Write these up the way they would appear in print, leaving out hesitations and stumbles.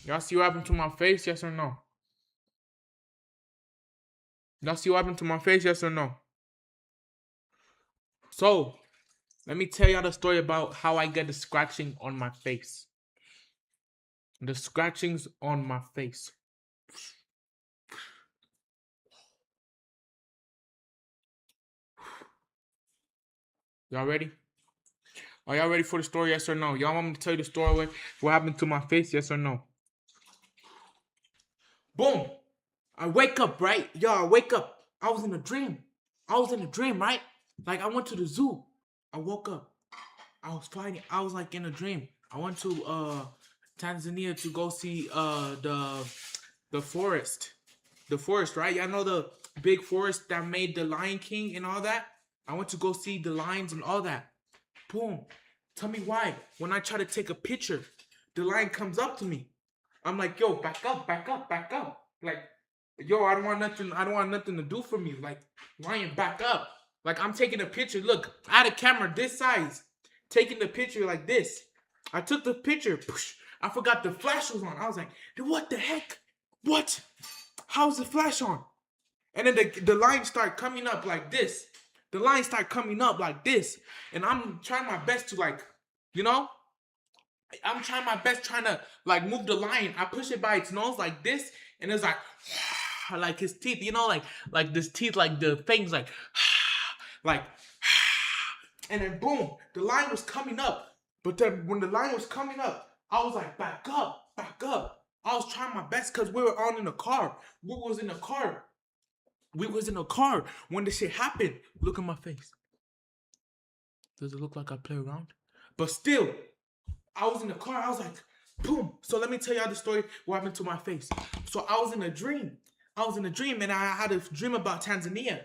Y'all see what happened to my face? Yes or no? Y'all see what happened to my face? Yes or no? So, let me tell y'all the story about how I get the scratching on my face. The scratchings on my face. Y'all ready? Are y'all ready for the story? Yes or no? Y'all want me to tell you the story? What happened to my face? Yes or no? Boom! I wake up, right? Y'all, I wake up. I was in a dream. Right? Like I went to the zoo. I woke up. I was fighting. I was like in a dream. I went to Tanzania to go see the forest. The forest, right? Y'all know the big forest that made the Lion King and all that? I went to go see the lions and all that. Boom. Tell me why. When I try to take a picture, the lion comes up to me. I'm like, yo, back up, back up, back up. Like, yo, I don't want nothing to do for me. Like, lion, back up. Like, I'm taking a picture. Look, I had a camera this size, taking the picture like this. I took the picture. I forgot the flash was on. I was like, what the heck? What? How's the flash on? And then the lines start coming up like this. The lines start coming up like this. And I'm trying my best to like, you know, I'm trying my best trying to like move the line. I push it by its nose like this. And it's like his teeth, you know, like this teeth, like the fangs, like, and then boom, the line was coming up. But then when the line was coming up, I was like, back up, back up. I was trying my best because we were on in the car. We was in a car when this shit happened. Look at my face. Does it look like I play around? But still, I was in the car. I was like, boom. So let me tell y'all the story what happened to my face. So I was in a dream. And I had a dream about Tanzania.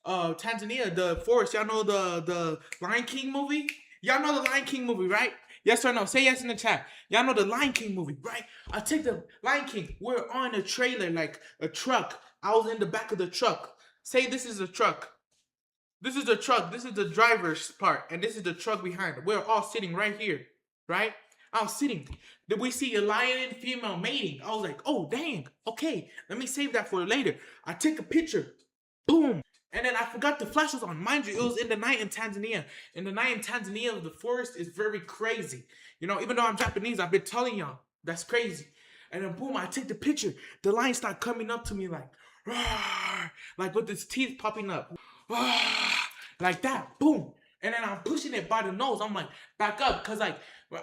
Tanzania, the forest. Y'all know the Lion King movie? Y'all know the Lion King movie, right? Yes or no? Say yes in the chat. Y'all know the Lion King movie, right? I take the Lion King. We're on a trailer, like a truck. I was in the back of the truck. Say this is a truck. This is the truck. This is the driver's part. And this is the truck behind. We're all sitting right here, right? I was sitting. Did we see a lion and female mating? I was like, oh, dang. Okay, let me save that for later. I take a picture. Boom. And then I forgot the flash was on. Mind you, it was in the night in Tanzania. In the night in Tanzania, the forest is very crazy. You know, even though I'm Japanese, I've been telling y'all. That's crazy. And then boom, I take the picture. The lion start coming up to me like, roar, like with its teeth popping up. Roar, like that. Boom. And then I'm pushing it by the nose. I'm like, back up. Because like,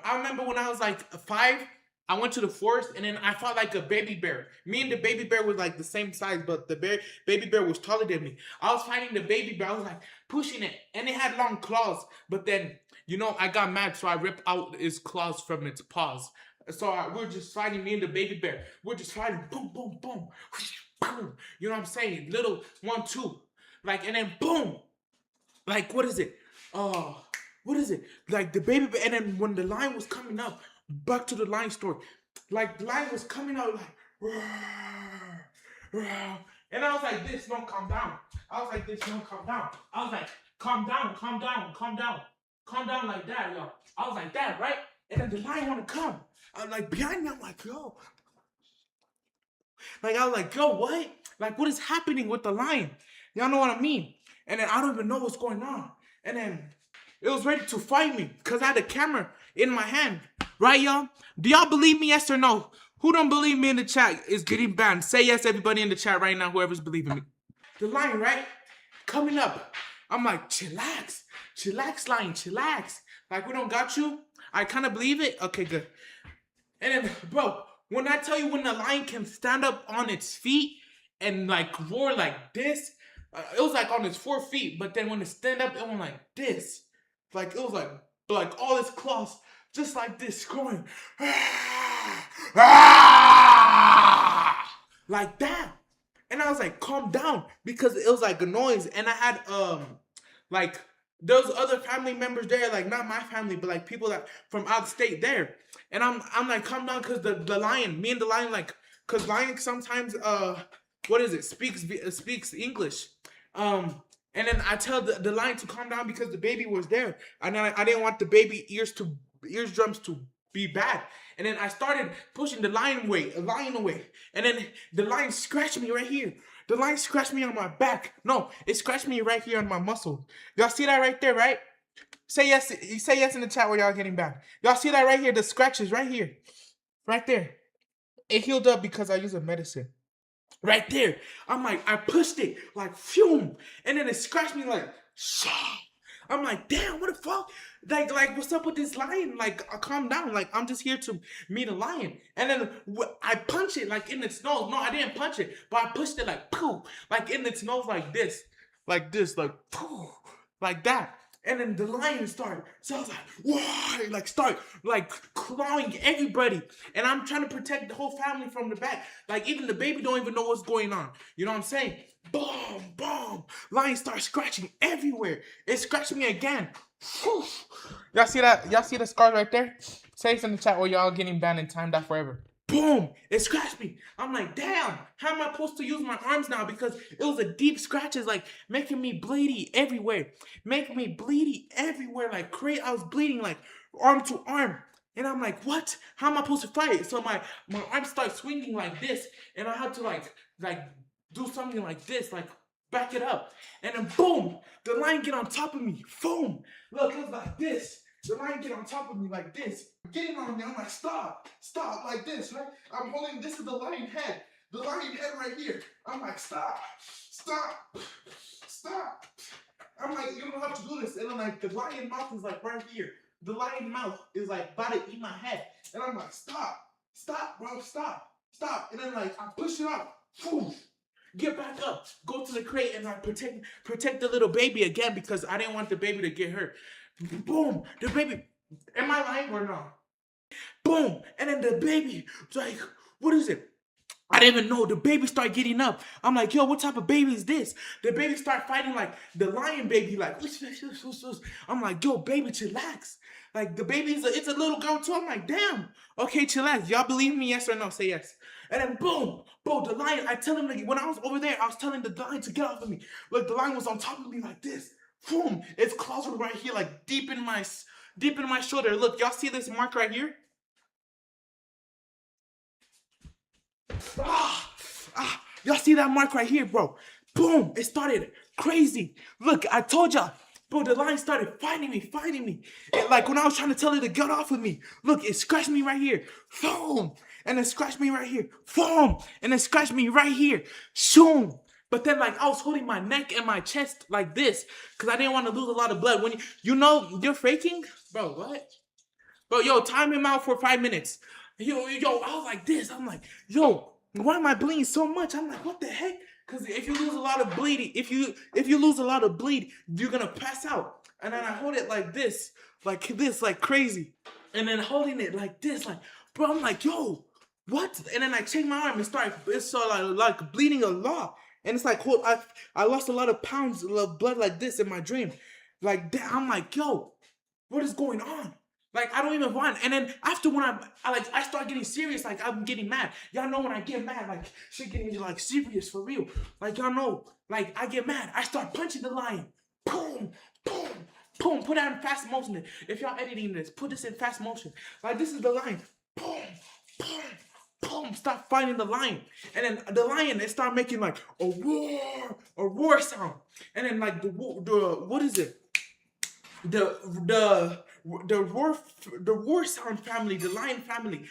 I remember when I was like 5, I went to the forest and then I fought like a baby bear. Me and the baby bear was like the same size, but the baby bear was taller than me. I was fighting the baby bear. I was like pushing it, and it had long claws. But then, you know, I got mad, so I ripped out its claws from its paws. So we're just fighting, me and the baby bear. We're just fighting, boom, boom, boom, boom. You know what I'm saying? Little 1, 2, like, and then boom. Like, what is it? What is it? Like the baby bear, and then when the lion was coming up. Back to the lion story. Like, the lion was coming out like, roar, roar. And I was like, this, don't calm down. I was like, this, don't calm down. I was like, calm down, calm down, calm down. Calm down like that, y'all. I was like that, right? And then the lion want to come. I'm like, behind me, I'm like, yo. Like, I was like, yo, what? Like, what is happening with the lion? Y'all know what I mean? And then I don't even know what's going on. And then it was ready to fight me because I had a camera in my hand. Right, y'all? Do y'all believe me, yes or no? Who don't believe me in the chat is getting banned. Say yes, everybody in the chat right now, whoever's believing me. The lion, right? Coming up. I'm like, chillax. Chillax, lion, chillax. Like, we don't got you? I kind of believe it? Okay, good. And then, bro, when I tell you when the lion can stand up on its feet and, like, roar like this, it was, like, on its 4 feet. But then when it stand up, it went like this. Like, it was, like all its claws, just like this, going, like that. And I was like, calm down, because it was like a noise. And I had, like, there was other family members there, like, not my family, but like people that from out of state there. And I'm like, calm down, because the lion, me and the lion, like, because lion sometimes, speaks English. And then I tell the lion to calm down because the baby was there. And I didn't want the baby eardrums to be bad. And then I started pushing the lion away. And then the lion scratched me right here. The lion scratched me on my back. No, it scratched me right here on my muscle. Y'all see that right there, right? Say yes. Say yes in the chat where y'all getting back. Y'all see that right here? The scratches right here. Right there. It healed up because I used a medicine. Right there. I'm like, I pushed it like phew. And then it scratched me like shaw. I'm like, damn, what the fuck? Like, what's up with this lion? Like, calm down. Like, I'm just here to meet a lion. And then I punch it like in its nose. No, I didn't punch it, but I pushed it like pooh, like in its nose, like this, like pooh, like that. And then the lion started. So I was like, whoa, like start like clawing everybody. And I'm trying to protect the whole family from the back. Like even the baby don't even know what's going on. You know what I'm saying? Boom, boom. Lion starts scratching everywhere. It scratched me again. Whew. Y'all see that? Y'all see the scars right there? Say it in the chat or y'all getting banned and timed out forever. Boom! It scratched me. I'm like, damn, how am I supposed to use my arms now? Because it was a deep scratches, like making me bleedy everywhere. Making me bleedy everywhere, like crazy. I was bleeding like arm to arm. And I'm like, what? How am I supposed to fight? So my arms start swinging like this, and I had to like do something like this, like back it up. And then boom, the lion get on top of me. Boom. Look, it was like this. The lion get on top of me like this. Getting on me, I'm like, stop, like this, right? I'm holding, this is the lion head. The lion head right here. I'm like, stop. I'm like, you don't have to do this. And then like, the lion mouth is like right here. The lion mouth is like about to eat my head. And I'm like, stop, bro, stop. And then like, I push it up. Whew. Get back up, go to the crate, and I protect the little baby again because I didn't want the baby to get hurt. Boom, the baby. Am I lying or no? Boom, and then the baby, like, what is it? I didn't even know. The baby started getting up. I'm like, yo, what type of baby is this? The baby start fighting like the lion baby, like, I'm like, yo, baby, chillax. Like, the baby it's a little girl too. I'm like, damn. Okay, chillax. Y'all believe me? Yes or no? Say yes. And then boom, the lion, I tell him, like, when I was over there, I was telling the lion to get off of me. Look, the lion was on top of me like this. Boom, its claws were right here, like deep in my shoulder. Look, y'all see this mark right here? Y'all see that mark right here, bro? Boom, it started crazy. Look, I told y'all, bro, the lion started fighting me. And like when I was trying to tell it to get off of me, look, it scratched me right here. Boom, and it scratched me right here. Boom, and it scratched me right here. Shoom. But then, like, I was holding my neck and my chest like this because I didn't want to lose a lot of blood. When you know you're faking, bro, what? Bro, yo, time him out for 5 minutes. Yo, I was like this. I'm like, yo, why am I bleeding so much? I'm like, what the heck? Because if you lose a lot of bleeding, if you lose a lot of bleed, you're gonna pass out. And then I hold it like this, like crazy. And then holding it like this, like, bro, I'm like, yo, what? And then I check my arm and it's like bleeding a lot. And it's like, I lost a lot of pounds of blood like this in my dream. Like, I'm like, yo, what is going on? Like, I don't even want. And then after when I start getting serious, like I'm getting mad. Y'all know when I get mad, like shit getting like serious for real. Like y'all know, like I get mad. I start punching the lion. Boom, boom, boom. Put that in fast motion. If y'all editing this, put this in fast motion. Like this is the lion. Boom, boom. Boom, stop fighting the lion. And then the lion, it started making like a roar sound. And then like the what is it? The roar sound family, the lion family,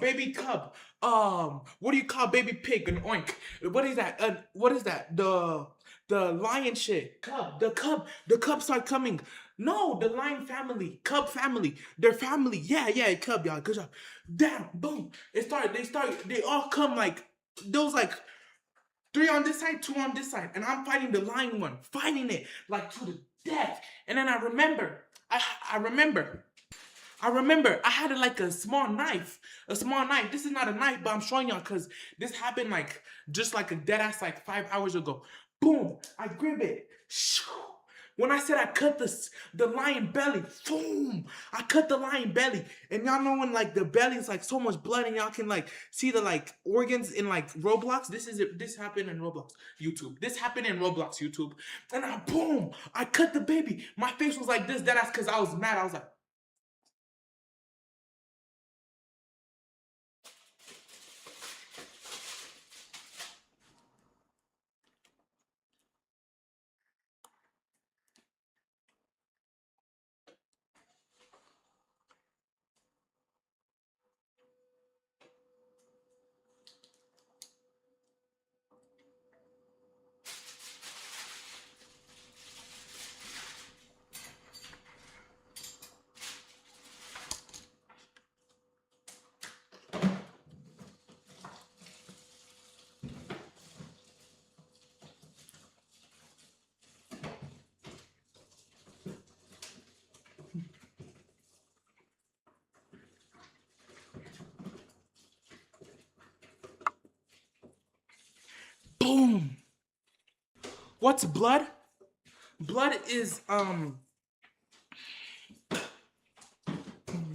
baby cub, what do you call baby pig, an oink? What is that? What is that? The lion shit. The cub start coming. No, the lion family, cub family, their family. Yeah, cub, y'all. Good job. Damn, boom. They all come like those like 3 on this side, 2 on this side, and I'm fighting the lion one, fighting it like to the death. And then I remember, I had like a small knife. This is not a knife, but I'm showing y'all because this happened like just like a dead ass like 5 hours ago. Boom! I grip it. Shoo. When I said I cut the lion belly, boom! I cut the lion belly. And y'all know when like the belly is like so much blood and y'all can like see the like organs in like Roblox. This happened in Roblox YouTube. This happened in Roblox YouTube. And boom! I cut the baby. My face was like this, deadass, because I was mad. I was like, boom. What's blood? Blood is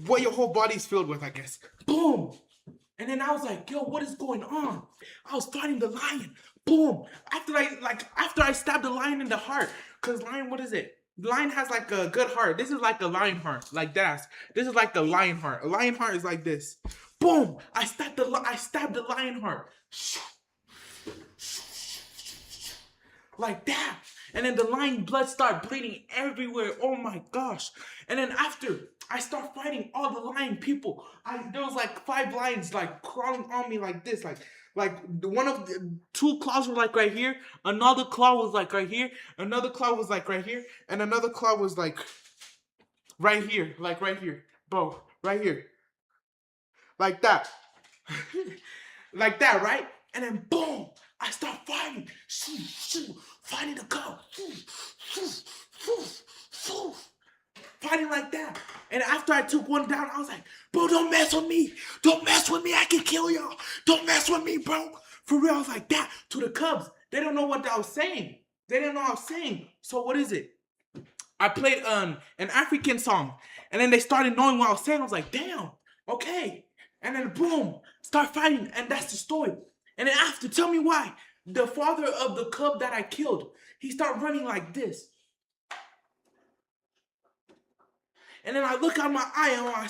what your whole body's filled with, I guess. Boom. And then I was like, yo, what is going on? I was fighting the lion. Boom. After I stabbed the lion in the heart. Cause lion, what is it? Lion has like a good heart. This is like a lion heart. Like that. This is like the lion heart. A lion heart is like this. Boom. I stabbed the lion heart. Like that. And then the lion blood started bleeding everywhere. Oh my gosh. And then after I start fighting all the lion people, there was like 5 lions like crawling on me like this. Like one of the 2 claws were like right here. Another claw was like right here. Another claw was like right here. And another claw was like right here. Like right here. Bro, right here. Like that. Like that, right? And then boom, I start fighting. Fighting the cub. Fighting like that. And after I took one down, I was like, bro, don't mess with me. Don't mess with me. I can kill y'all. Don't mess with me, bro. For real, I was like that to the Cubs. They don't know what I was saying. They didn't know what I was saying. So what is it? I played an African song. And then they started knowing what I was saying. I was like, damn, okay. And then boom, start fighting. And that's the story. And then after, tell me why. The father of the cub that I killed, he started running like this. And then I look out my eye and I'm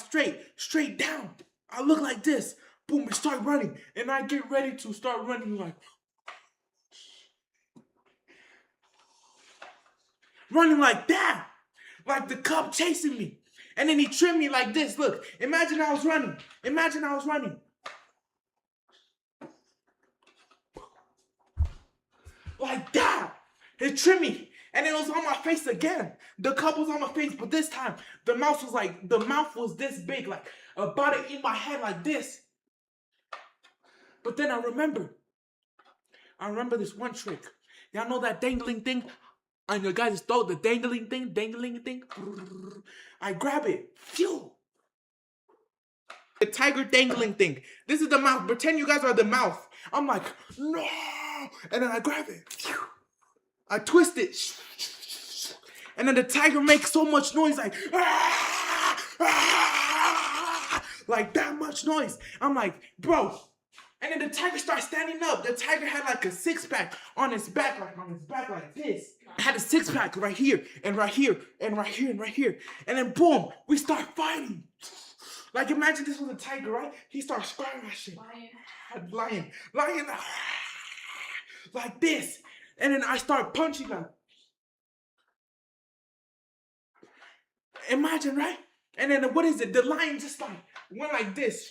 straight down. I look like this. Boom, and start running. And I get ready to start running like. Running like that. Like the cub chasing me. And then he trimmed me like this. Look, imagine I was running. Imagine I was running. Like that. It trimmed me. And it was on my face again. The cup was on my face, but this time the mouth was this big, like about to eat my head like this. But then I remember this one trick. Y'all know that dangling thing on your guys' throat, the dangling thing? I grab it. Phew. The tiger dangling thing. This is the mouth. Pretend you guys are the mouth. I'm like, no. And then I grab it. Phew. I twist it. And then the tiger makes so much noise, like, like that much noise. I'm like, bro. And then the tiger starts standing up. The tiger had like a 6-pack on his back, like this. It had a 6-pack right here, and right here, and right here, and right here. And then boom, we start fighting. Like imagine this was a tiger, right? He starts screaming that shit. Lion. Like this. And then I start punching him. Imagine, right? And then what is it? The lion just like went like this.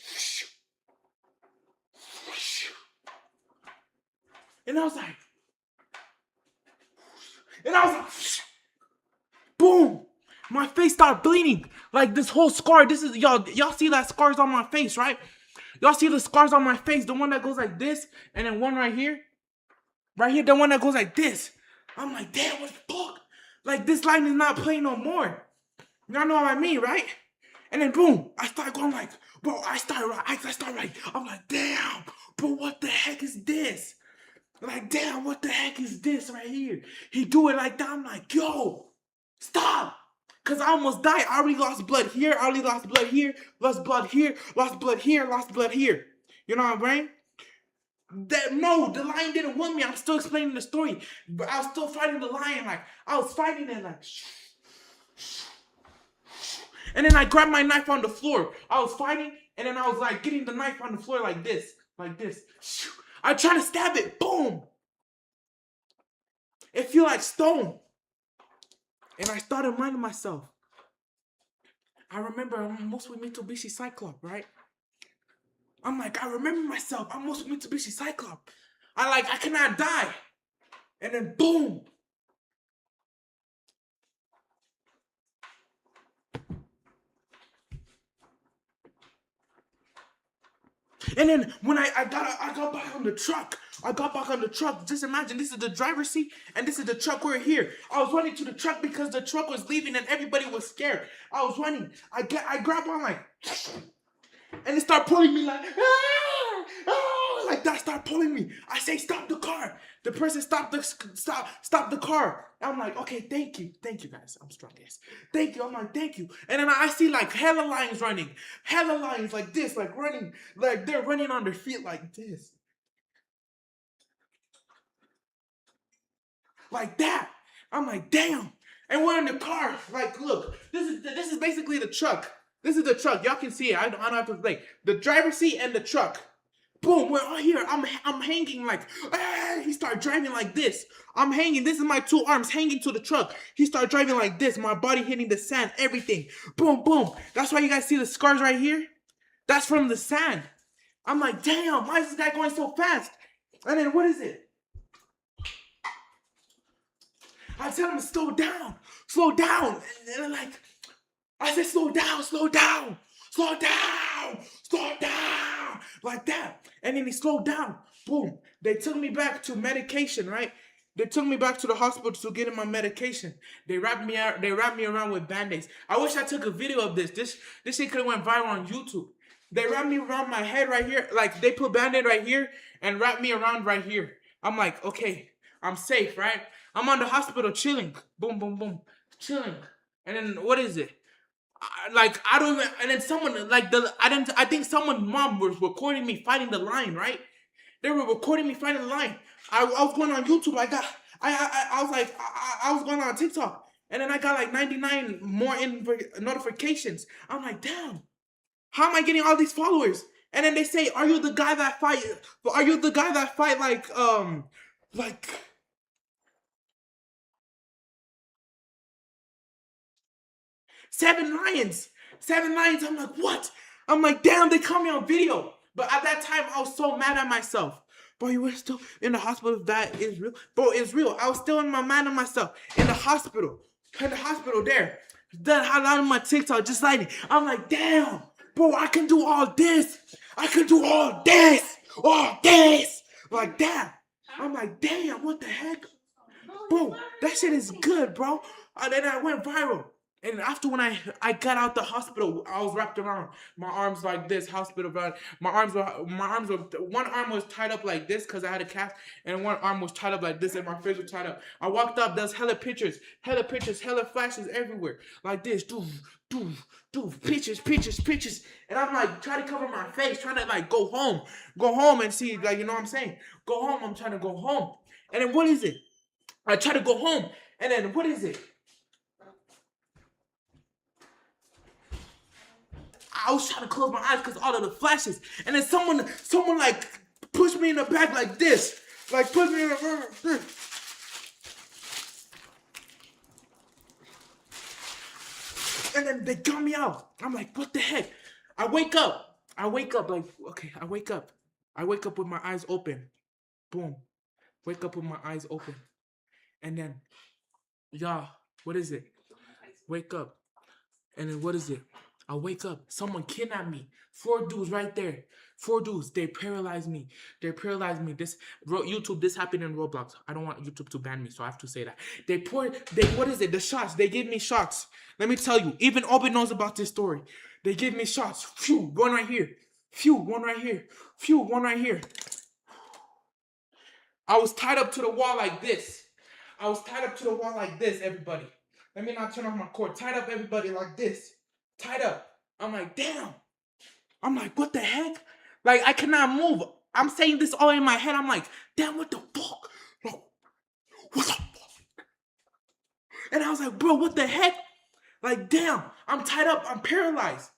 And I was like, boom. My face started bleeding. Like this whole scar. This is, y'all see that scars on my face, right? Y'all see the scars on my face? The one that goes like this. And then one right here. Right here, the one that goes like this. I'm like, damn, what the fuck? Like, this line is not playing no more. Y'all know what I mean, right? And then, boom, I start going like, bro, I start right. I'm like, damn, bro, what the heck is this? Like, damn, what the heck is this right here? He do it like that. I'm like, yo, stop. Because I almost died. I already lost blood here. I already lost blood here. Lost blood here. Lost blood here. Lost blood here. You know what I'm saying? No, the lion didn't want me. I'm still explaining the story. But I was still fighting the lion. Like, I was fighting it like. And then I grabbed my knife on the floor. I was fighting, and then I was like getting the knife on the floor like this. Like this. I try to stab it. Boom. It feel like stone. And I started reminding myself. I remember I'm almost with Mitsubishi Cyclops, right? I'm like, I remember myself. I'm almost with Mitsubishi Cyclops. I cannot die. And then boom. And then when I got back on the truck. Just imagine, this is the driver's seat and this is the truck. We're here. I was running to the truck because the truck was leaving and everybody was scared. I was running. I grabbed on like, and it started pulling me like, like that, start pulling me. I say, stop the car. The person stop the car. I'm like, okay, thank you guys. I'm strong, yes. Thank you. I'm like, thank you. And then I see like hella lions running, hella lions like this, like running, like they're running on their feet like this, like that. I'm like, damn. And we're in the car. Like, look, this is basically the truck. This is the truck. Y'all can see it. I don't have to like the driver's seat and the truck. Boom, we're all here. I'm hanging like, he started driving like this. I'm hanging. This is my two arms hanging to the truck. He started driving like this. My body hitting the sand, everything. Boom, boom. That's why you guys see the scars right here. That's from the sand. I'm like, damn, why is this guy going so fast? And then what is it? I tell him to slow down, slow down. And they're like, I said, slow down, slow down, slow down, slow down, like that. And then he slowed down. Boom. They took me back to medication, right? They took me back to the hospital to get in my medication. They wrapped me around with band-aids. I wish I took a video of this. This shit could have went viral on YouTube. They wrapped me around my head right here. Like, they put band-aid right here and wrapped me around right here. I'm like, okay, I'm safe, right? I'm on the hospital chilling. Boom, boom, boom. Chilling. And then what is it? I don't even, and then someone, like, I think someone's mom was recording me fighting the lion, right? They were recording me fighting the lion. I was going on YouTube. I was like, I was going on TikTok. And then I got like 99 more notifications. I'm like, damn, how am I getting all these followers? And then they say, are you the guy that fight like 7 lions. 7 lions. I'm like, what? I'm like, damn, they caught me on video. But at that time, I was so mad at myself. Bro, you were still in the hospital. That is real. Bro, it's real. I was still in my mind of myself. In the hospital. In the hospital there. Then I on my TikTok just like, I'm like, damn. Bro, I can do all this. I can do all this. All this. Like that. I'm like, damn, what the heck? Bro, that shit is good, bro. And then I went viral. And after when I got out the hospital, I was wrapped around my arms like this, hospital bed. My arms were one arm was tied up like this because I had a cast, and one arm was tied up like this, and my face was tied up. I walked up, there's hella pictures, hella flashes everywhere, like this, pictures, and I'm like trying to cover my face, trying to like go home and see, like, you know what I'm saying? Go home, I'm trying to go home, and then what is it? I try to go home, and then what is it? I was trying to close my eyes because all of the flashes. And then someone like pushed me in the back like this. Like pushed me in the back. And then they got me out. I'm like, what the heck? I wake up like, okay, I wake up with my eyes open. Boom. Wake up with my eyes open. And then, y'all, what is it? Wake up. And then what is it? I wake up. Someone kidnapped me. 4 dudes right there. 4 dudes. They paralyzed me. This YouTube. This happened in Roblox. I don't want YouTube to ban me, so I have to say that. What is it? The shots. They gave me shots. Let me tell you. Even Obi knows about this story. They gave me shots. Phew. One right here. Phew. One right here. Phew. One right here. I was tied up to the wall like this. Everybody. Let me not turn off my cord. Tied up, everybody, like this. Tied up. I'm like, damn. I'm like, what the heck? Like, I cannot move. I'm saying this all in my head. I'm like, damn, what the fuck? What the fuck? And I was like, bro, what the heck? Like, damn, I'm tied up. I'm paralyzed.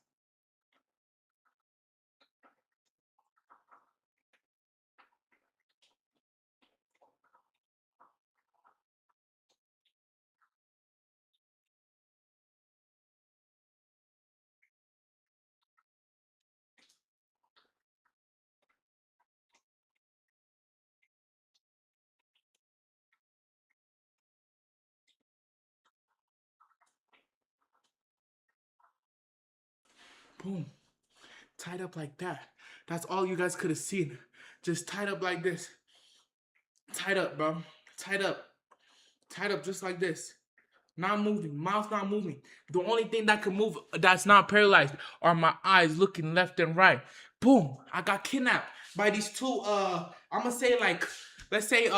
Boom. Tied up like that. That's all you guys could have seen. Just tied up like this. Tied up, bro. Tied up. Tied up just like this. Not moving. Mouth not moving. The only thing that can move that's not paralyzed are my eyes looking left and right. Boom. I got kidnapped. by these two I'm gonna say like let's say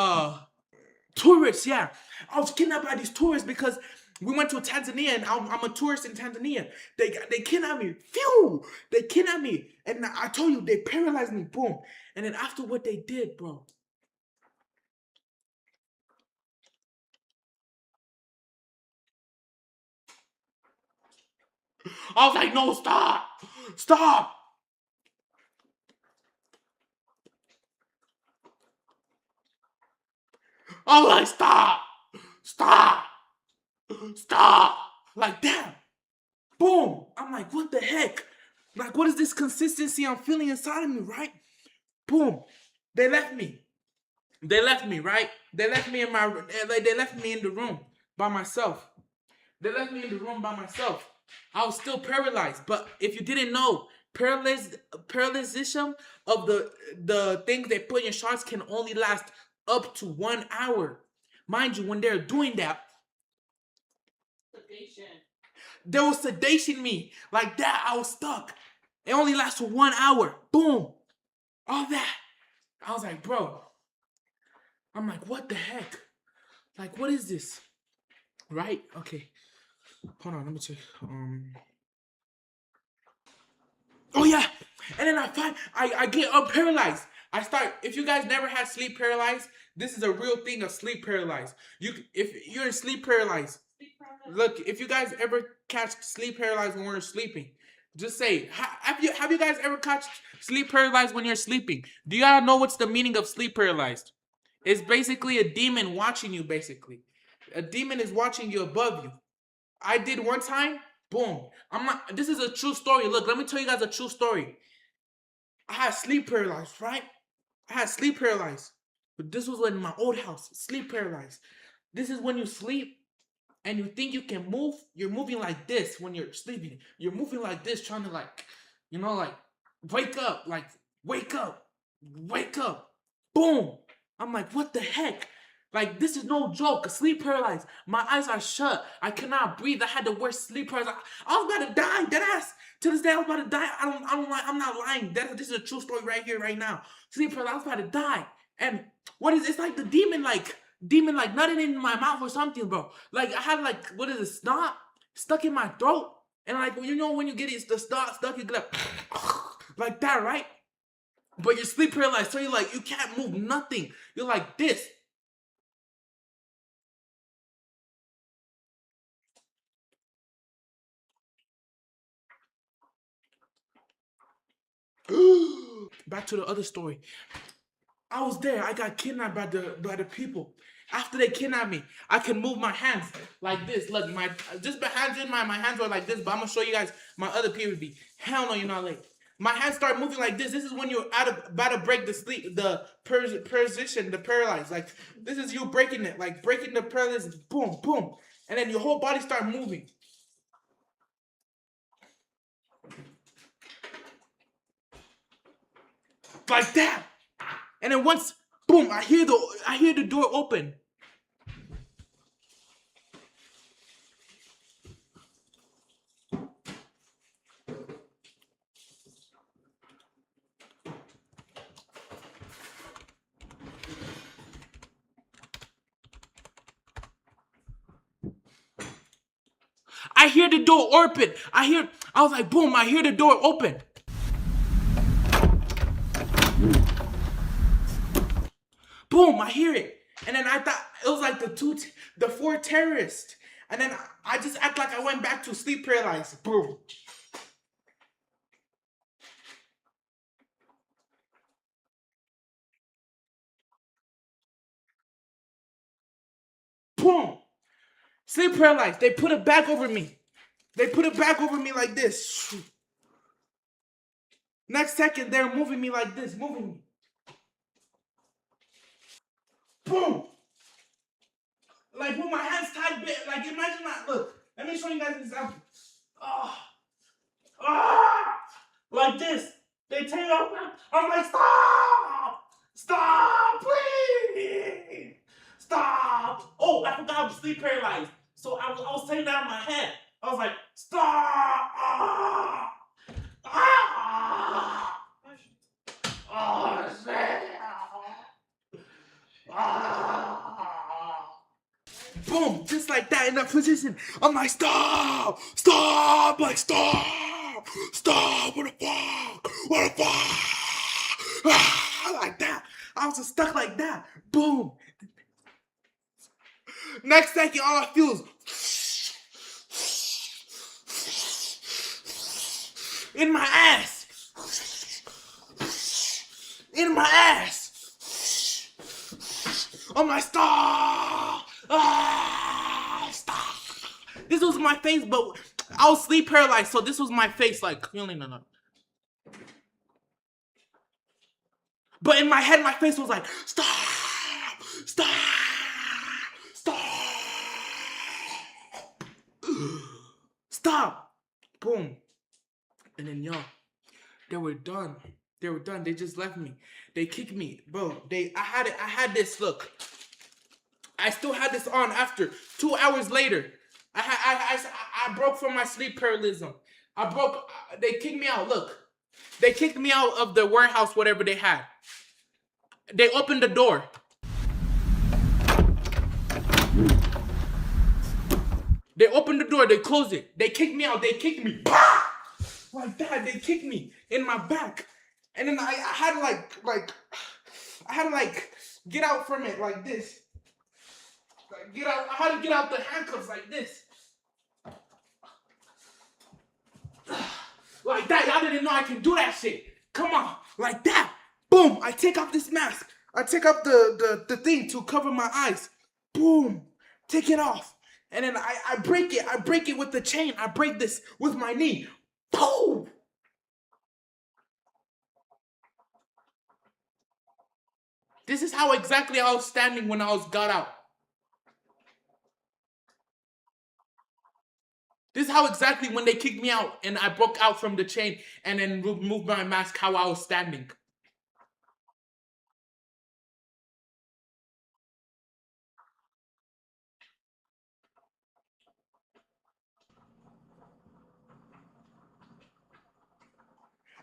tourists, yeah. I was kidnapped by these tourists because we went to Tanzania and I'm a tourist in Tanzania. They kidnapped me. Phew! They kidnapped me. And I told you, they paralyzed me. Boom. And then after what they did, bro. I was like, no, stop. Stop. I was like, stop. Stop. Stop. Like that. Boom. I'm like, what the heck? Like, what is this consistency I'm feeling inside of me, right? Boom. They left me. They left me, right? They left me in my they left me in the room by myself. They left me in the room by myself. I was still paralyzed. But if you didn't know, paralyzation of the things they put in shots can only last up to 1 hour. Mind you, when they're doing that, there was sedation me. Like that, I was stuck. It only lasts for 1 hour. Boom. All that. I was like, bro. I'm like, what the heck? Like, what is this? Right? Okay. Hold on, let me check. Oh yeah. And then I get paralyzed. I start. If you guys never had sleep paralyzed, this is a real thing of sleep paralyzed. If you're in sleep paralyzed, look. If you guys ever catch sleep paralyzed when we're sleeping, just say, have you guys ever catch sleep paralyzed when you're sleeping? Do y'all know what's the meaning of sleep paralyzed? It's basically a demon watching you. Basically, a demon is watching you above you. I did one time. Boom. I'm not. This is a true story. Look, let me tell you guys a true story. I had sleep paralyzed, right? I had sleep paralyzed. But this was in my old house. Sleep paralyzed. This is when you sleep and you think you can move. You're moving like this when you're sleeping. You're moving like this, trying to like, like wake up, like wake up, wake up. Boom. I'm like, what the heck? Like, this is no joke. Sleep paralyzed. My eyes are shut. I cannot breathe. I had the worst sleep paralysis. I was about to die. Dead ass. To this day, I was about to die. I'm not lying. This is a true story right here, right now. Sleep paralysis. I was about to die. And it's like the demon, like nothing in my mouth or something, bro. Like, I had like, what is it, snot stuck in my throat. And like, when you get it, the snot stuck, you get like that, right? But you're sleep paralyzed, so you can't move nothing. You're like this. Back to the other story. I was there. I got kidnapped by the people. After they kidnapped me, I can move my hands like this. Look, my hands were like this. But I'm gonna show you guys my other PVP. Hell no, you're not late. My hands start moving like this. This is when you're about to break the position, the paralyzed. Like, this is you breaking it, like breaking the paralysis. Boom, boom, and then your whole body start moving. Like that. And then once, boom, I hear the door open. I hear the door open. I was like, boom, I hear the door open. Boom, I hear it. And then I thought it was like the four terrorists. And then I just act like I went back to sleep paralyzed. Boom. Boom. Sleep paralyzed. They put a bag over me. They put a bag over me like this. Next second, they're moving me like this, moving me. Boom. Like with my hands tied, like imagine that. Look, let me show you guys an example. Like this. They take off. I'm like, stop! Stop, please! Stop! Oh, I forgot I'm sleep paralyzed. So I was taking down my head. I was like, stop! Boom, just like that in that position. I'm like, stop, stop, like stop, stop. What the fuck? What the fuck? Like that. I was just stuck like that. Boom. Next second, all I feel is in my ass. In my ass. I'm like, stop. Stop. This was my face, but I was sleep paralyzed, so this was my face, like, feeling it. But in my head, my face was like, stop, stop, stop, stop. Boom. And then, y'all, they were done. They were done. They just left me. They kicked me, bro. I had this. Look, I still had this on after 2 hours later. I broke from my sleep paralysis. I broke. They kicked me out. Look, they kicked me out of the warehouse, whatever they had. They opened the door. They opened the door. They closed it. They kicked me out. They kicked me. Like that. They kicked me in my back. And then I had to I had to get out from it like this. Get out. I had to get out the handcuffs like this. Like that. Y'all didn't know I can do that shit. Come on. Like that. Boom. I take off this mask. I take off the thing to cover my eyes. Boom. Take it off. And then I break it. I break it with the chain. I break this with my knee. Boom. This is how exactly I was standing when I got out. This is how exactly when they kicked me out and I broke out from the chain and then removed my mask, how I was standing.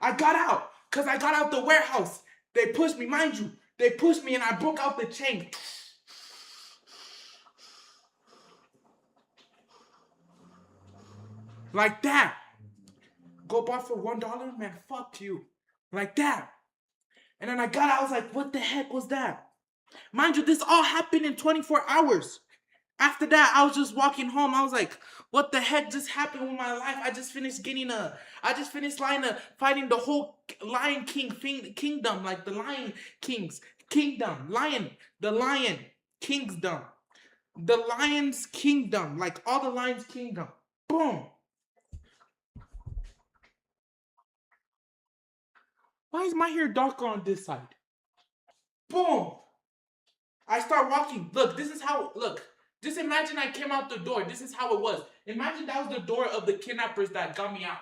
I got out because I got out the warehouse. They pushed me, mind you. They pushed me and I broke out the chain. Like that. Go buy for $1? Man, fuck you. Like that. And then I got out, I was like, what the heck was that? Mind you, this all happened in 24 hours. After that, I was just walking home. I was like, what the heck just happened with my life? I just finished fighting the whole Lion King kingdom, like the Lion King's kingdom. The Lion Kingdom. The Lion's Kingdom, like all the Lion's Kingdom. Boom. Why is my hair darker on this side? Boom. I start walking. Look, this is how, look. Just imagine I came out the door. This is how it was. Imagine that was the door of the kidnappers that got me out.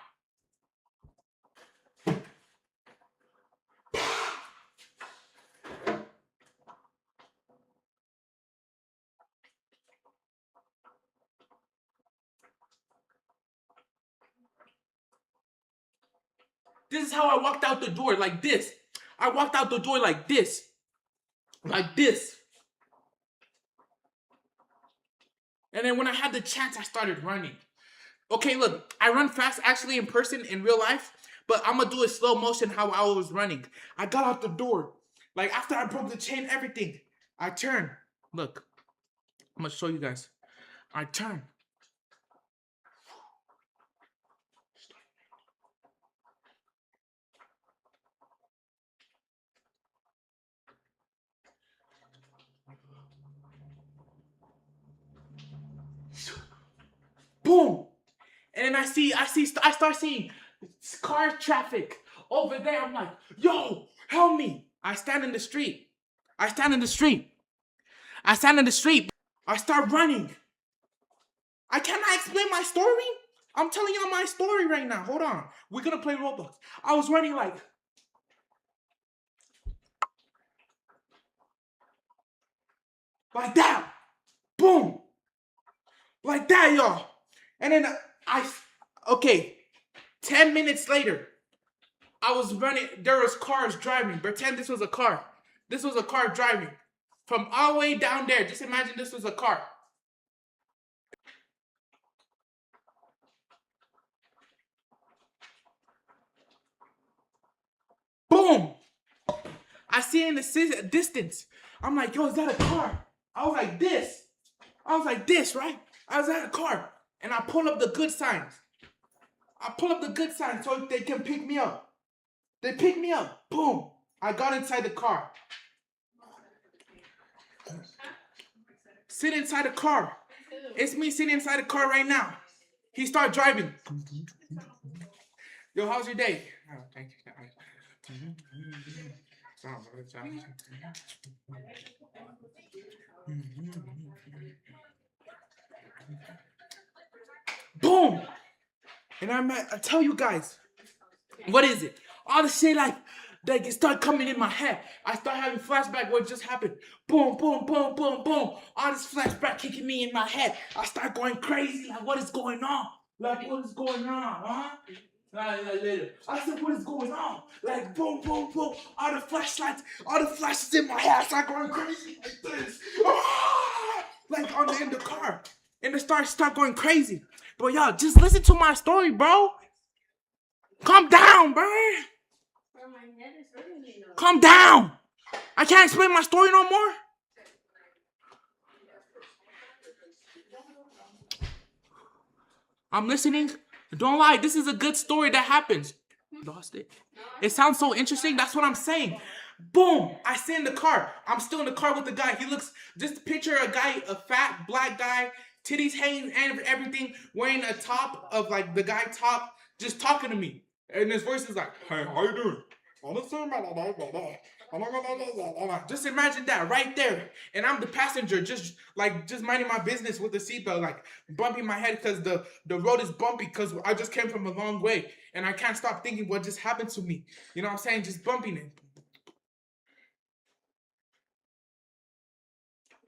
This is how I walked out the door, like this. I walked out the door like this. Like this. And then when I had the chance, I started running. Okay, look, I run fast actually in person, in real life, but I'm gonna do it slow motion how I was running. I got out the door. Like after I broke the chain, everything, I turned. Look, I'm gonna show you guys. I turned. Boom. And then I start seeing car traffic over there. I'm like, yo, help me. I stand in the street. I start running. I cannot explain my story. I'm telling y'all my story right now. Hold on. We're gonna play Roblox. I was running like that. Boom. Like that, y'all. And then okay, 10 minutes later, I was running. There was cars driving. Pretend this was a car. This was a car driving from all the way down there. Just imagine this was a car. Boom. I see it in the distance. I'm like, yo, is that a car? I was like this. Right? I was at a car. And I pull up the good signs. So they can pick me up. They pick me up. Boom. I got inside the car. Sit inside the car. It's me sitting inside the car right now. He started driving. Yo, how's your day? Oh, thank you. Boom! And I tell you guys, what is it? All the shit like start coming in my head. I start having flashback what just happened. Boom, boom, boom, boom, boom. All this flashback kicking me in my head. I start going crazy. Like, what is going on? Like, what is going on, huh? I said, what is going on? Like, boom, boom, boom. All the flashes in my head. I start going crazy like this. Ah! Like in the car. And the start going crazy. But y'all, just listen to my story, bro. Calm down, bro. Calm down. I can't explain my story no more. I'm listening. Don't lie. This is a good story that happens. Lost it. It sounds so interesting. That's what I'm saying. Boom. I sit in the car. I'm still in the car with the guy. He looks, just picture a guy, a fat black guy, titties hanging and everything, wearing a top of like the guy top, just talking to me. And his voice is like, hey, how you doing? Just imagine that right there. And I'm the passenger, just minding my business with the seatbelt, like bumping my head because the road is bumpy because I just came from a long way. And I can't stop thinking what just happened to me. You know what I'm saying? Just bumping it.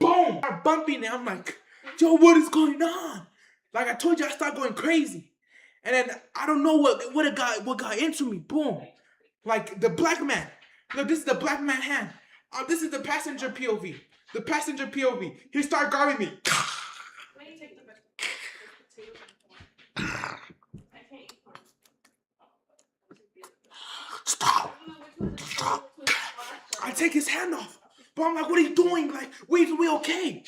Boom! I'm bumping it. I'm like, yo, what is going on? Like I told you, I started going crazy. And then I don't know what got into me. Boom. Like the black man. Look, this is the black man hand. This is the passenger POV. The passenger POV. He started grabbing me. Stop. I take his hand off. But I'm like, what are you doing? Like, we okay?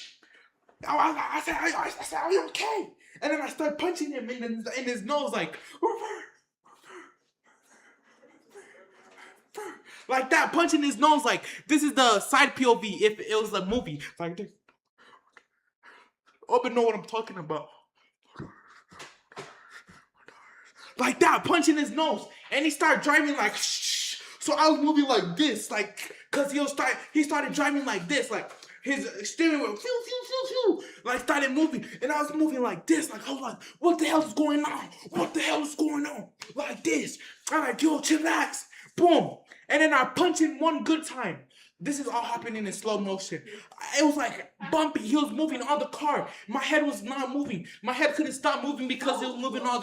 I said, are you okay? And then I start punching him in his nose, like that, punching his nose. Like, this is the side POV if it was a movie. Like this. Hope you know what I'm talking about. Like that, punching his nose. And he started driving like shh. So I was moving like this, like, cause he started driving like this, like his steering wheel, like started moving, and I was moving like this, like I was like, what the hell is going on? What the hell is going on? Like this. I'm like, yo, chillax. Boom. And then I punch in one good time. This is all happening in slow motion. It was like bumpy. He was moving on the car. My head was not moving. My head couldn't stop moving because he was moving on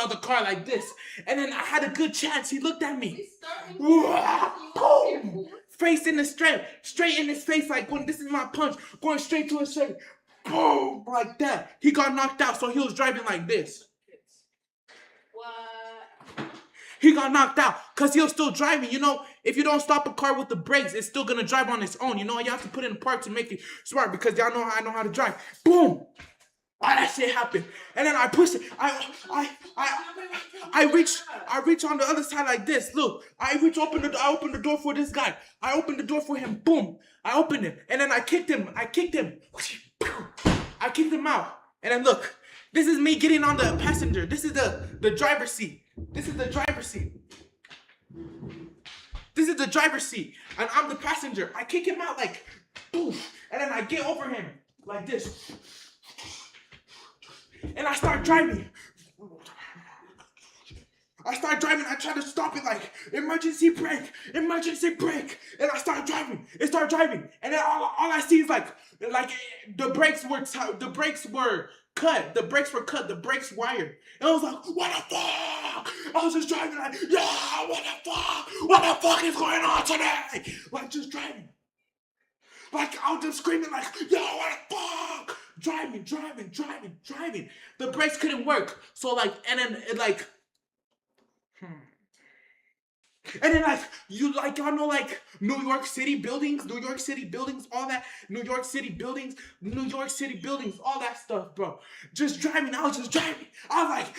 the car like this. And then I had a good chance. He looked at me. Boom! Face in the straight in his face, like when this is my punch, going straight to his face. Boom! Like that. He got knocked out, so he was driving like this. He got knocked out because he was still driving. You know, if you don't stop a car with the brakes, it's still going to drive on its own. You know, you have to put it in park to make it smart because y'all know I know how to drive. Boom! All that shit happened. And then I push it. I reach on the other side like this. Look, I open the door for this guy. I opened the door for him. Boom! I opened it. And then I kicked him. I kicked him out. And then look, this is me getting on the passenger. This is the driver's seat. This is the driver's seat. This is the driver's seat. And I'm the passenger. I kick him out like, poof. And then I get over him like this. And I start driving. I try to stop it like, emergency brake. And I start driving. It started driving. And then all I see is like the brakes were cut. The brakes were cut. The brakes wired. And I was like, what the fuck? I was just driving like, yeah, what the fuck? What the fuck is going on today? Like, just driving. Like, I was just screaming like, yo, what the fuck? Driving. The brakes couldn't work. So, like, and then, it like, And then y'all know like New York City buildings, all that, New York City buildings, all that stuff, bro. Just driving, I was just driving. I was like,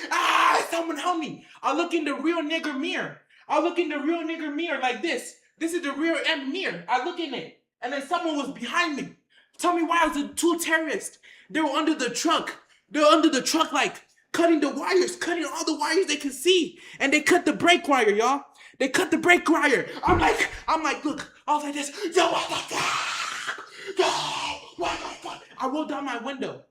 someone help me. I look in the rear nigger mirror. Like this. This is the rear end mirror. I look in it. And then someone was behind me. Tell me why I was two terrorists. They were under the truck. Like cutting the wires, cutting all the wires they could see. And they cut the brake wire, y'all. They cut the brake wire. I'm like, look, I was like this. Yo, what the fuck? Yo, what the fuck? I rolled down my window.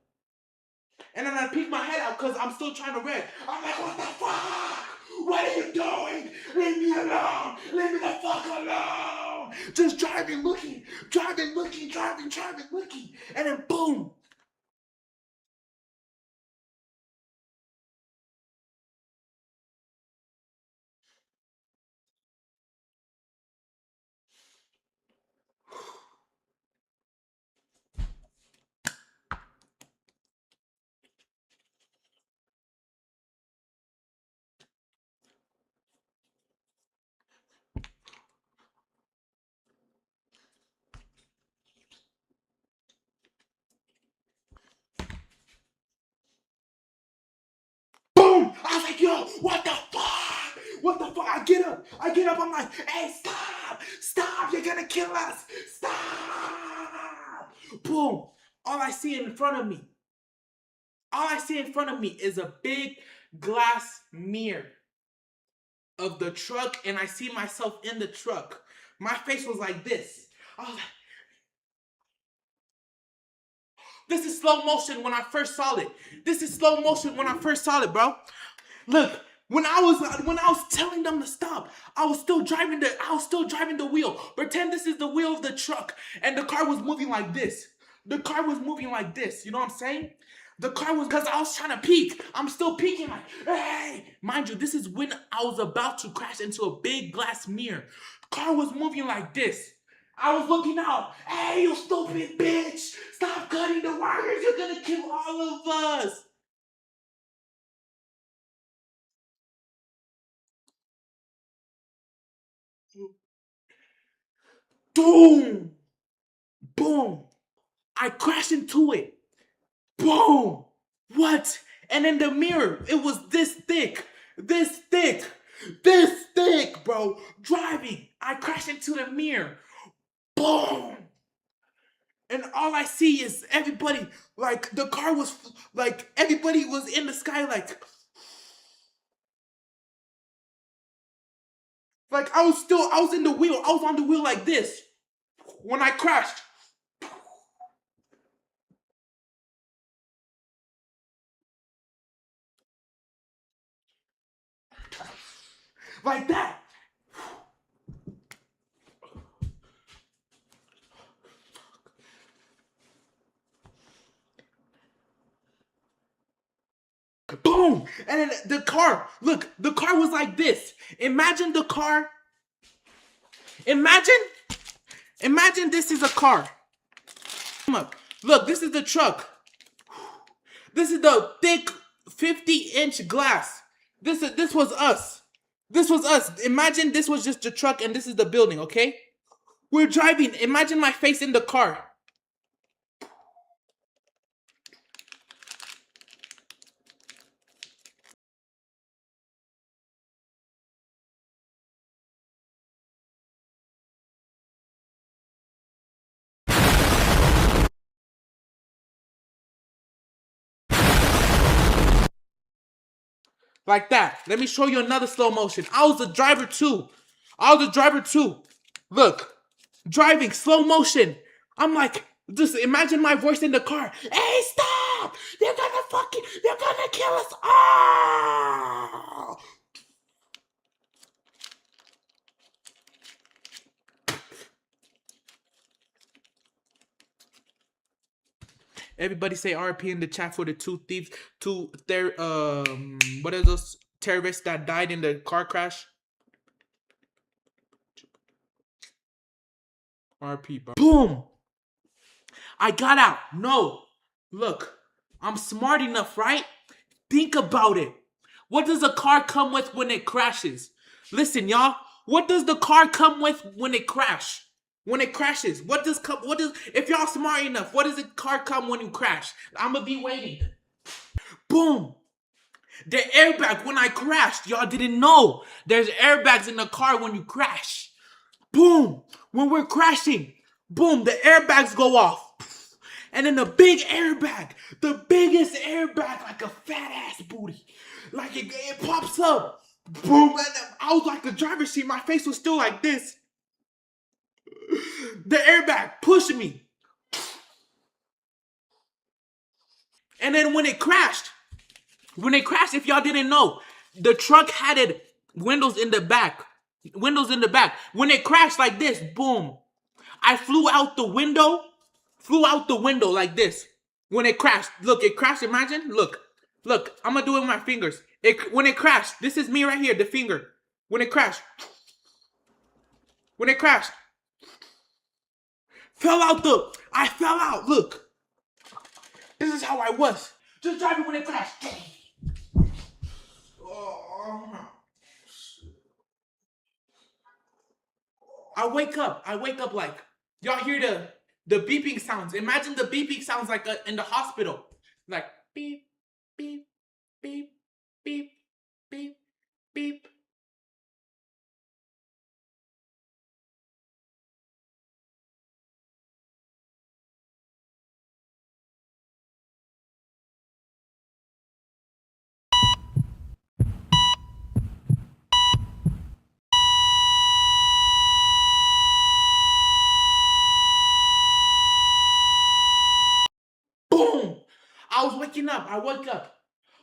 And then I peeked my head out because I'm still trying to read. I'm like, what the fuck? What are you doing? Leave me alone. Leave me the fuck alone. Just driving, looking. And then boom. Boom! I was like, yo, what the fuck? What the fuck? I get up. I'm like, hey, stop. You're gonna kill us. Stop. Boom. All I see in front of me is a big glass mirror of the truck, and I see myself in the truck. My face was like this. I was like, this is slow motion when I first saw it. Bro. Look, when I was telling them to stop, I was still driving the wheel. Pretend this is the wheel of the truck, and the car was moving like this. You know what I'm saying? The car was, because I was trying to peek. I'm still peeking like, hey. Mind you, this is when I was about to crash into a big glass mirror. Car was moving like this. I was looking out. Hey, you stupid bitch. Stop cutting the wires. You're going to kill all of us. Boom. Boom. I crashed into it. Boom. What? And in the mirror, it was this thick, bro. Driving. I crashed into the mirror. Boom. And all I see is everybody, like, the car was, like, everybody was in the sky, like I was in the wheel. I was on the wheel like this when I crashed. Like that. Boom! And then the car, look, the car was like this. Imagine the car. Imagine this is a car. Look, this is the truck. This is the thick 50-inch glass. This was us. Imagine this was just the truck and this is the building, okay? We're driving. Imagine my face in the car. Like that. Let me show you another slow motion. I was the driver too. Look. Driving, slow motion. I'm like, just imagine my voice in the car. Hey, stop! They're gonna kill us all! Everybody say RP in the chat for the what are those terrorists that died in the car crash? RP, bro. Boom! I got out. No. Look, I'm smart enough, right? Think about it. What does a car come with when it crashes? Listen, y'all. What does the car come with when it crash? When it crashes, if y'all smart enough, what does the car come when you crash? I'm gonna be waiting. Boom. The airbag when I crashed, y'all didn't know. There's airbags in the car when you crash. Boom. When we're crashing, boom, the airbags go off. And then the big airbag, the biggest airbag, like a fat ass booty. Like it pops up. Boom. And I was like the driver's seat. My face was still like this. The airbag pushed me. And then when it crashed, if y'all didn't know, the truck had it windows in the back. Windows in the back. When it crashed like this, boom. I flew out the window like this. When it crashed, look, it crashed, imagine, look, I'm gonna do it with my fingers. When it crashed, this is me right here, the finger. When it crashed, I fell out, look. This is how I was. Just driving when it crashed. I wake up like, y'all hear the beeping sounds. Imagine the beeping sounds like in the hospital. Like beep, beep, beep, beep, beep, beep. Boom! I woke up.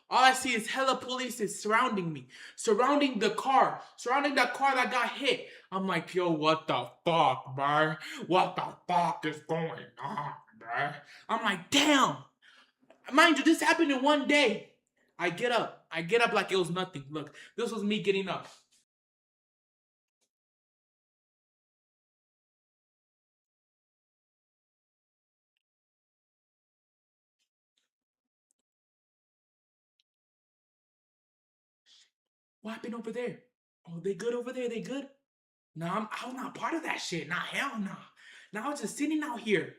All I see is hella police surrounding me, surrounding the car, surrounding that car that got hit. I'm like, yo, what the fuck, bro? What the fuck is going on, bro? I'm like, damn. Mind you, this happened in one day. I get up like it was nothing. Look, this was me getting up. What happened over there? Oh, they good over there? They good? Nah, I'm not part of that shit. Nah, hell nah. Nah, I was just sitting out here.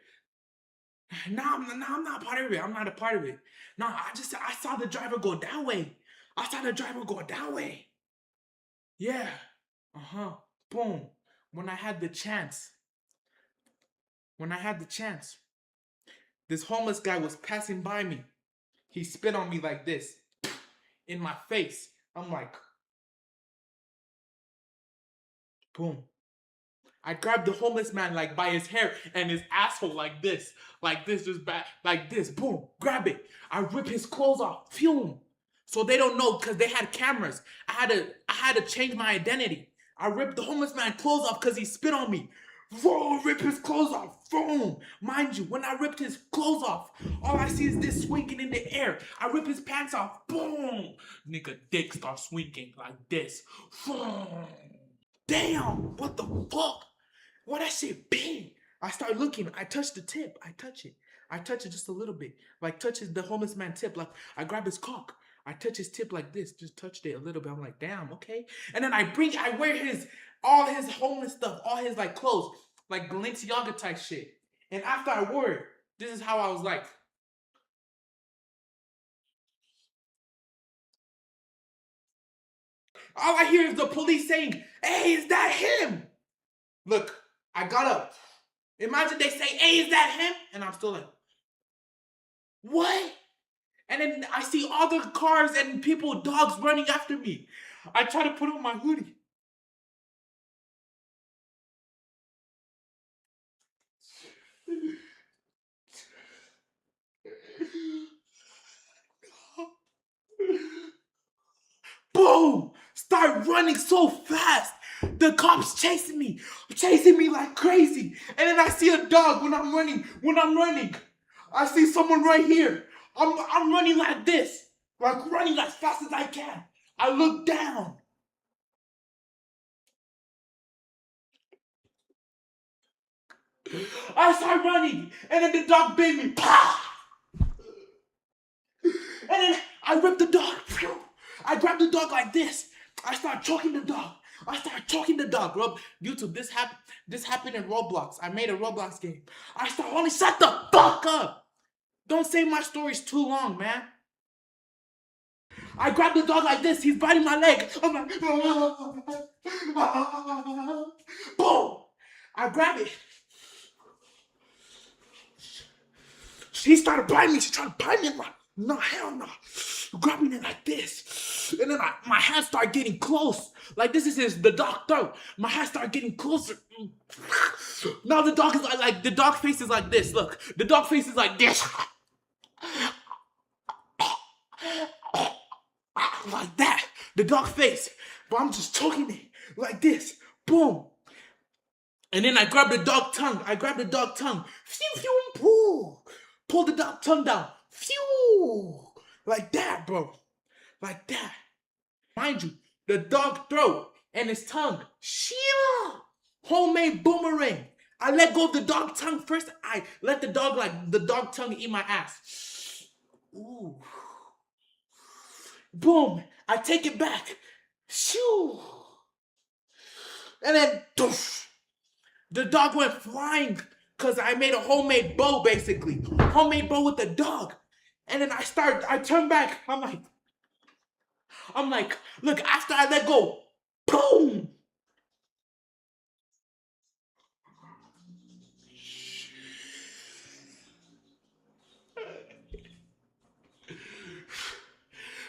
Nah, I'm not part of it. I'm not a part of it. Nah, I saw the driver go that way. I saw the driver go that way. Yeah. Uh-huh. Boom. When I had the chance. When I had the chance. This homeless guy was passing by me. He spit on me like this. In my face. I'm like, boom. I grabbed the homeless man like by his hair and his asshole like this, just back, like this. Boom, grab it. I rip his clothes off. Phew. So they don't know because they had cameras. I had to change my identity. I ripped the homeless man clothes off because he spit on me. Boom, rip his clothes off. Boom. Mind you, when I ripped his clothes off, all I see is this swinging in the air. I rip his pants off. Boom. Nigga dick starts swinging like this. Boom. Damn, what the fuck? What that shit bang? I start looking. I touch the tip. I touch it. I touch it just a little bit. Like touches the homeless man tip. Like I grab his cock. I touch his tip like this. Just touched it a little bit. I'm like, damn, okay. And then I wear all his homeless stuff, all his like clothes, like Balenciaga type shit. And after I wore it, this is how I was like. All I hear is the police saying, "Hey, is that him?" Look, I got up. Imagine they say, "Hey, is that him?" And I'm still like, what? And then I see all the cars and people, dogs running after me. I try to put on my hoodie. Boom! Start running so fast. The cops chasing me like crazy. And then I see a dog when I'm running. I see someone right here. I'm running like this. Like running as fast as I can. I look down. I start running. And then the dog bit me. Pah! And then I rip the dog. I grab the dog like this. I start choking the dog. I started choking the dog, bro. YouTube, this happened in Roblox. I made a Roblox game. I started holy, shut the fuck up. Don't say my story's too long, man. I grabbed the dog like this. He's biting my leg. I'm like, boom. I grab it. She started biting me. She tried to bite me. I'm like, no, hell no. Grabbing it like this. And then my hands start getting close. Like this is the dog throat. My hands start getting closer. Now the dog is like the dog face is like this. Look, the dog face is like this. Like that. The dog face. But I'm just choking it like this. Boom. And then I grab the dog tongue. Phew, phew, poo. Pull the dog tongue down. Phew. Like that, bro. Like that. Mind you, the dog throat and his tongue. Sheila. Homemade boomerang. I let go of the dog tongue first. I let the dog tongue eat my ass. Ooh. Boom. I take it back. Shoo. And then doof. The dog went flying because I made a homemade bow, basically. Homemade bow with the dog. And then I turn back. I'm like, look, after I let go, boom.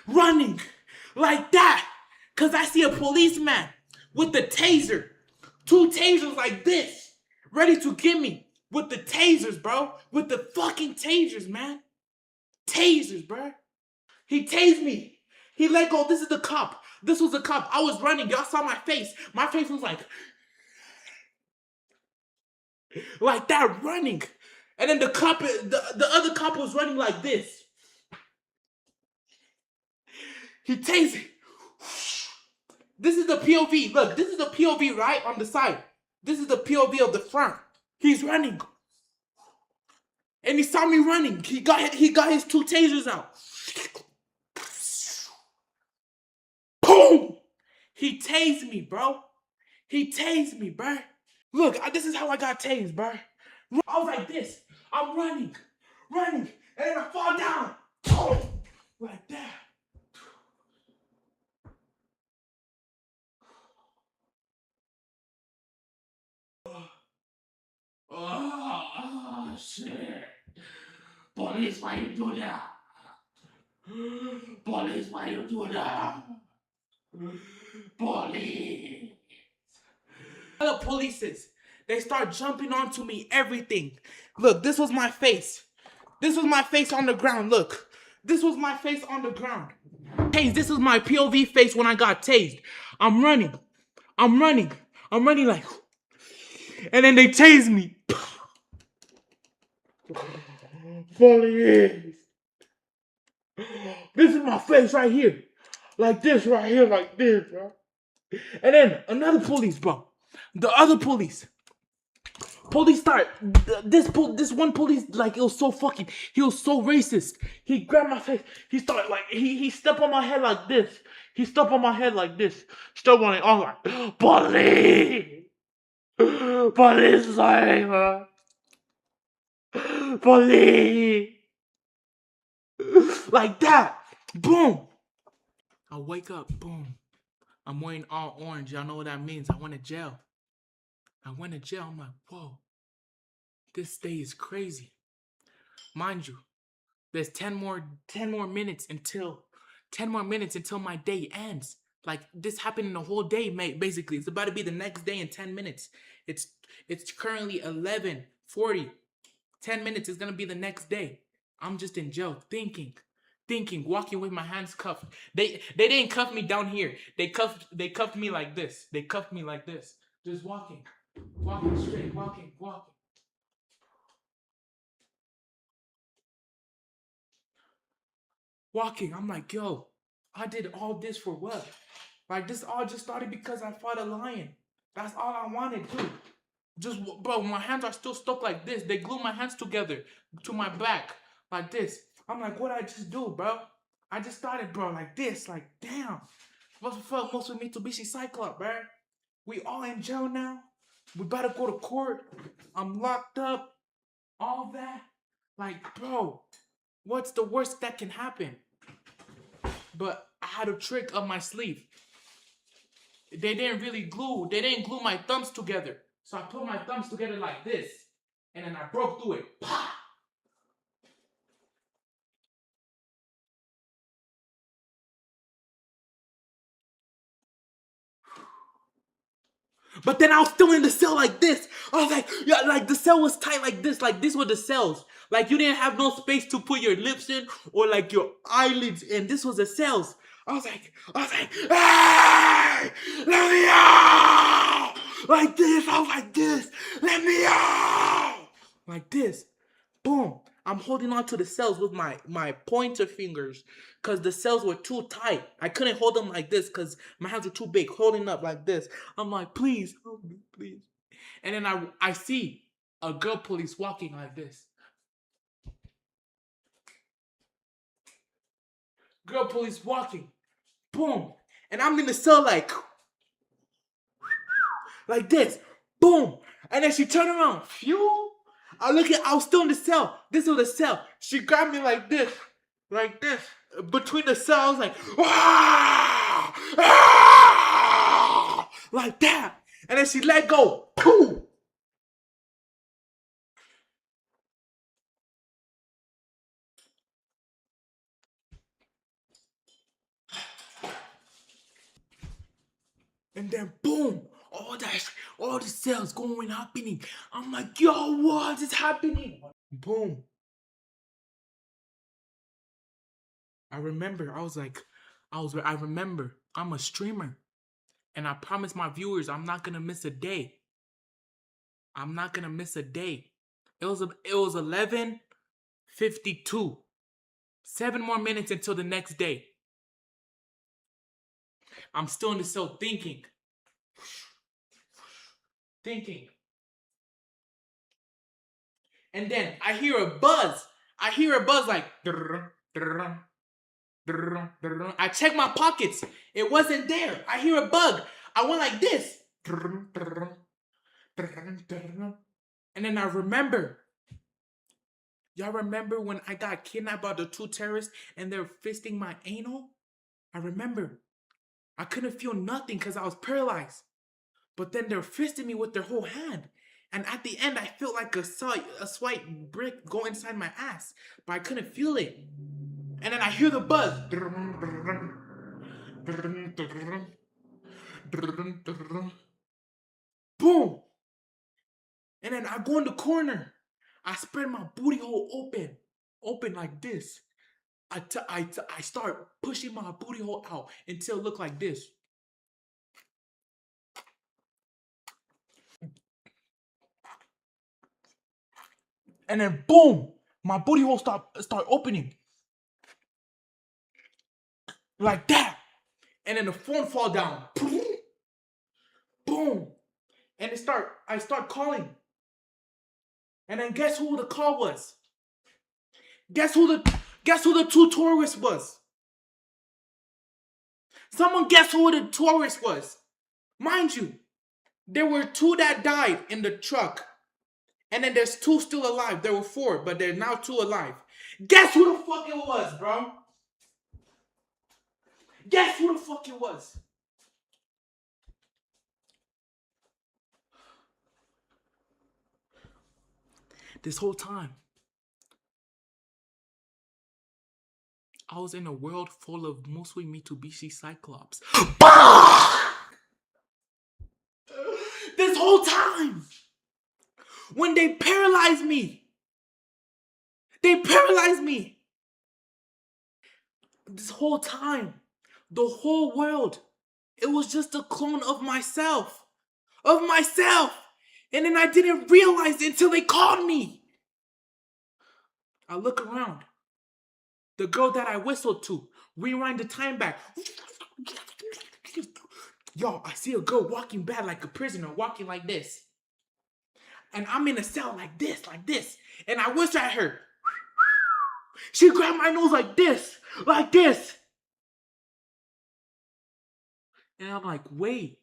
Running like that. Because I see a policeman with the taser. 2 tasers like this. Ready to get me. With the tasers, bro. With the fucking tasers, man. Tasers, bro. He tased me. He let go. This is the cop. This was the cop. I was running. Y'all saw my face. My face was like that, running. And then the cop, the other cop was running like this. He tased it. This is the POV. Look, this is the POV right on the side. This is the POV of the front. He's running. And he saw me running. He got his 2 tasers out. Boom! He tased me, bro. Look, this is how I got tased, bro. I was like this. I'm running, and then I fall down. Boom! Like that. Oh, shit. Police, why you do that? Police, why you do that? Police. The polices, they start jumping onto me, everything. Look, this was my face. This was my face on the ground, look. This was my face on the ground. Hey, this is my POV face when I got tased. I'm running like, and then they tased me. Police. This is my face right here. Like this right here, like this, bro. And then another police, bro. The other police. Police start. This one police, like, it was so fucking. He was so racist. He grabbed my face. He started like he stepped on my head like this. Step on it. I'm like, police. Police, sorry, police. Like that. Boom. I wake up. Boom. I'm wearing all orange. Y'all know what that means. I went to jail. I'm like, whoa. This day is crazy. Mind you, there's 10 more minutes until my day ends. Like, this happened in the whole day, mate. Basically, it's about to be the next day in 10 minutes. It's currently 11:40. 10 minutes is gonna be the next day. I'm just in jail, thinking, walking with my hands cuffed. They didn't cuff me down here. They cuffed me like this. Just walking straight, walking. I'm like, yo, I did all this for what? Like, this all just started because I fought a lion. That's all I wanted to. Just, bro, my hands are still stuck like this. They glue my hands together to my back like this. I'm like, what I just do, bro? I just started, bro, like this. Like, damn. What the fuck? Most of Mitsubishi Cyclops, bro. We all in jail now. We about to go to court. I'm locked up. All that. Like, bro, what's the worst that can happen? But I had a trick up my sleeve. They didn't glue my thumbs together. So I put my thumbs together like this. And then I broke through it. Pah! But then I was still in the cell like this. I was like, yeah, like the cell was tight like this. Like this were the cells. Like you didn't have no space to put your lips in or like your eyelids in. This was the cells. I was like, hey, let me out! Like this. I was like this. Let me out! Like this. Boom. I'm holding on to the cells with my pointer fingers because the cells were too tight. I couldn't hold them like this because my hands were too big, holding up like this. I'm like, please, help me, please. And then I see a girl police walking like this. Girl police walking. Boom. And I'm in the cell like this. Boom. And then she turned around. Phew. I was still in the cell. This was the cell. She grabbed me like this. Like this. Between the cells, like, ah! Ah! Like that. And then she let go. Boom. And then boom. All the cells going happening. I'm like, yo, what is happening? Boom. I remember, I remember, I'm a streamer. And I promise my viewers, I'm not gonna miss a day. I'm not gonna miss a day. It was 11:52. 7 more minutes until the next day. I'm still in the cell thinking. And then I hear a buzz. Like I check my pockets. It wasn't there. I hear a bug. I went like this. And then I remember. Y'all remember when I got kidnapped by the 2 terrorists and they're fisting my anal? I remember. I couldn't feel nothing because I was paralyzed. But then they're fisting me with their whole hand. And at the end, I felt like a slight brick go inside my ass. But I couldn't feel it. And then I hear the buzz. Boom. And then I go in the corner. I spread my booty hole open like this. I start pushing my booty hole out until it looked like this. And then boom, my booty hole start opening. Like that. And then the phone fall down. Boom. And I start calling. And then guess who the call was? Guess who the 2 tourists was? Someone guess who the tourist was? Mind you, there were 2 that died in the truck. And then there's 2 still alive. There were 4, but there's now 2 alive. Guess who the fuck it was, bro? Guess who the fuck it was? This whole time, I was in a world full of mostly Mitsubishi Cyclops. This whole time, when they paralyzed me, This whole time, the whole world, it was just a clone of myself. And then I didn't realize it until they called me. I look around. The girl that I whistled to, rewind the time back. Yo, I see a girl walking back like a prisoner, walking like this. And I'm in a cell like this. And I whistle at her. She grabbed my nose like this. And I'm like, wait.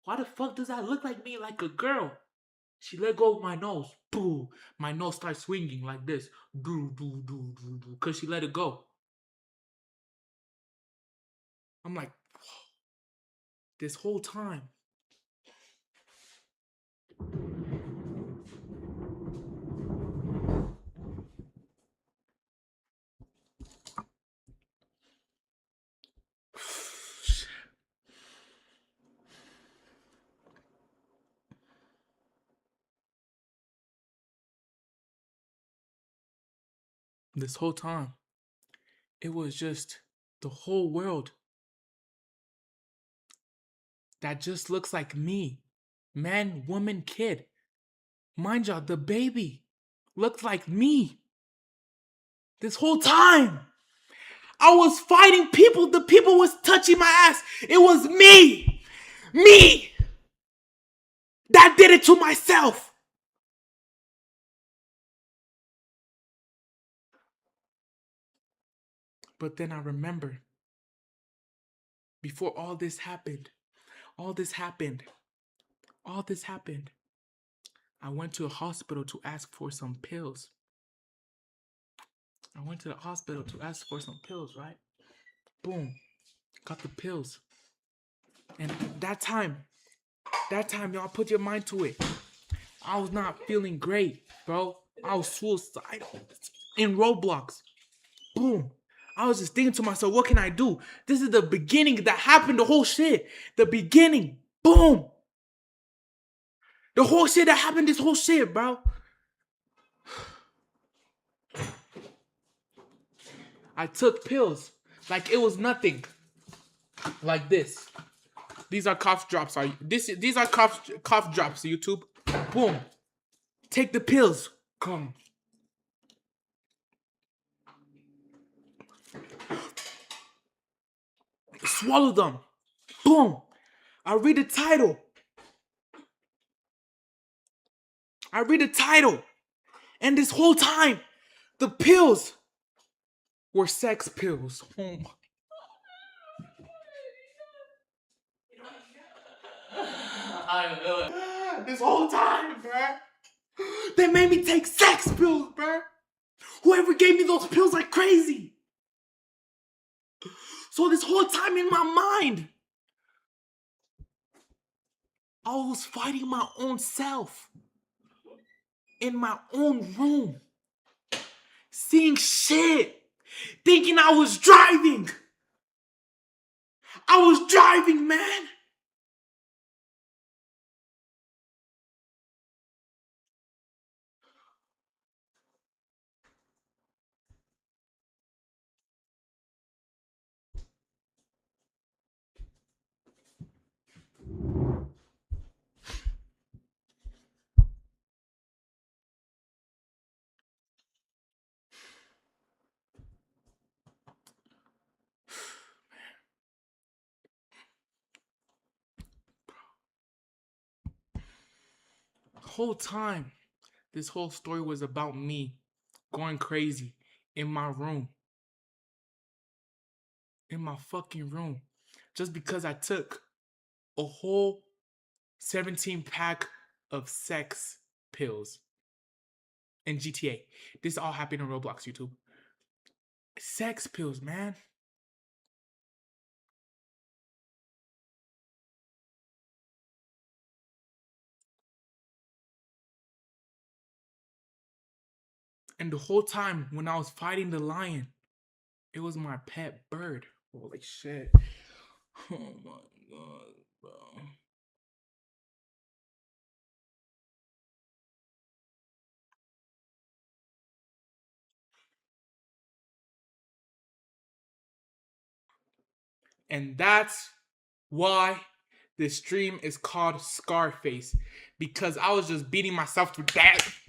Why the fuck does that look like me like a girl? She let go of my nose. Boo. My nose starts swinging like this. Do, do, do, do, do. Because she let it go. I'm like, this whole time. This whole time, it was just the whole world that just looks like me. Man, woman, kid. Mind y'all, the baby looked like me. This whole time, I was fighting people. The people was touching my ass. It was me. Me. That did it to myself. But then I remember, before all this happened, I went to a hospital to ask for some pills. Right? Boom. Got the pills. And that time, y'all put your mind to it. I was not feeling great, bro. I was suicidal in Roblox. Boom. I was just thinking to myself, what can I do? This is the beginning that happened, the whole shit. The beginning. Boom. The whole shit that happened, this whole shit, bro. I took pills like it was nothing. Like this. These are cough drops. These are cough drops, YouTube. Boom. Take the pills. Come. Swallow them. Boom. I read the title. And this whole time, the pills were sex pills. Oh my. This whole time, bruh. They made me take sex pills, bruh. Whoever gave me those pills like crazy. So this whole time in my mind, I was fighting my own self. In my own room. Seeing shit. Thinking I was driving. I was driving, man. Whole time, this whole story was about me going crazy in my room. In my fucking room. Just because I took a whole 17 pack of sex pills in GTA. This all happened in Roblox, YouTube. Sex pills, man. And the whole time when I was fighting the lion, it was my pet bird. Holy shit. Oh my god, bro. And that's why this stream is called Scarface. Because I was just beating myself to death.